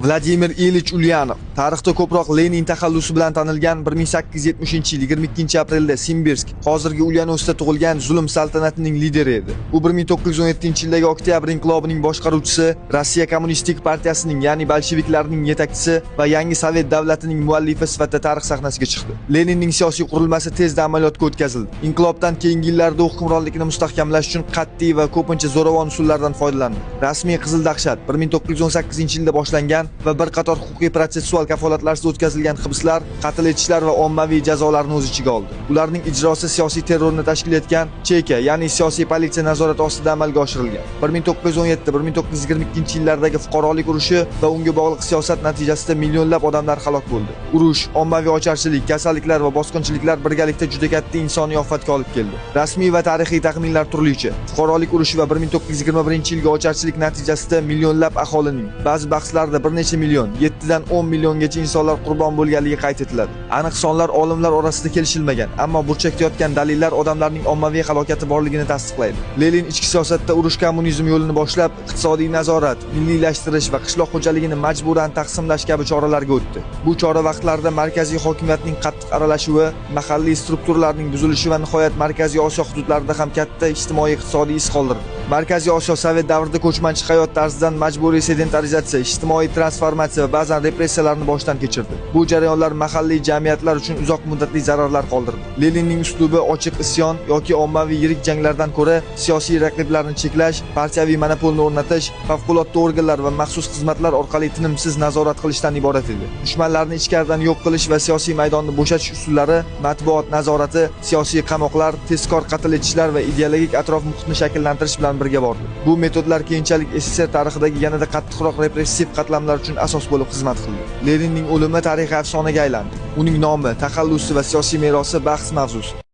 Vladimir Ilich Ulyanov tarixda ko'proq Lenin taxallusi bilan tanilgan 1870-yil 22-aprelda Simbirsk, hozirgi Ulyanovskda tug'ilgan zulm saltanatining lideri edi. U 1917-yildagi oktyabr inqilobining boshqaruvchisi, Rossiya Kommunistik partiyasining, ya'ni bolsheviklarning yetakchisi va yangi sovet davlatining muallifi sifatida tarix sahnasiga chiqdi. Leninning siyosiy qurilmasi tezda amaliyotga o'tkazildi. Inqilobdan keyingi yillarda hukmronlikni mustahkamlash uchun qat'iy va ko'pincha zo'ravon usullardan foydalandi. Rasmiy Qizil dahshat 1918-yilda boshlangan va bir qator huquqiy protsessual kafolatlarsiz o'tkazilgan hibslar, qatl etishlar va ommaviy jazolarni o'z ichiga oldi. Ularning ijrosi siyosiy terrorni tashkil etgan cheka, ya'ni siyosiy politsiya nazorati ostida amalga oshirilgan. 1917-1922-yillardagi fuqarolik urushi va unga bog'liq siyosat natijasida millionlab odamlar halok bo'ldi. Urush, ommaviy ocharchilik, kasalliklar va bosqinchiliklar birgalikda juda katta insoniy ofatga olib keldi. Rasmiy va tarixiy taxminlar turlicha. Fuqarolik urushi va 1921-yilgi ocharchilik natijasida millionlab aholining, ba'zi bahslarda bir necha million, 7 dan 10 milliongacha insonlar qurbon bo'lganligi qayd etiladi. Aniq sonlar olimlar orasida kelishilmagan, ammo burchakda yotgan dalillar odamlarning ommaviy halokati borligini tasdiqlaydi. Lenin ichki siyosatda urush kommunizm yo'lini boshlab, iqtisodiy nazorat, milliylashtirish va qishloq xo'jaligini majburan taqsimlash kabi choralarga o'tdi. Bu chora vaqtlarida markaziy hokimiyatning qattiq aralashuvi, mahalliy strukturalarning buzilishi va nihoyat Markaziy Osiyo hududlarida ham katta ijtimoiy-iqtisodiy iz qoldirdi. Markaziy Osiyo sovet davrida ko'chmanchi hayot tarzidan majburiy sedentarizatsiya, ijtimoiy transformatsiya va ba'zan repressiyalarni boshdan kechirdi. Bu jarayonlar mahalliy jamiyatlar uchun uzoq muddatli zararlar qoldirdi. Leninning uslubi ochiq isyon yoki ommaviy yirik janglardan ko'ra siyosiy raqiblarni cheklash, partiyaviy monopolni o'rnatish, favqulodda organlar va maxsus xizmatlar orqali tinimsiz nazorat qilishdan iborat edi. Dushmanlarni ichkaridan yo'q qilish va siyosiy maydonni bo'shatish usullari, matbuot nazorati, siyosiy qamoqlar, tezkor qatl etishlar va ideologik atrof muhitni shakllantirish bilan birga bordi. Bu metodlar keyinchalik SSR tarixidagi yanada qattiqroq repressiv qatlamlar uchun asos bo'lib xizmat qildi. Leninning o'limi tarixiy afsonaga aylandi. Uning nomi, taxallusi va siyosiy merosi bahs mavzusi.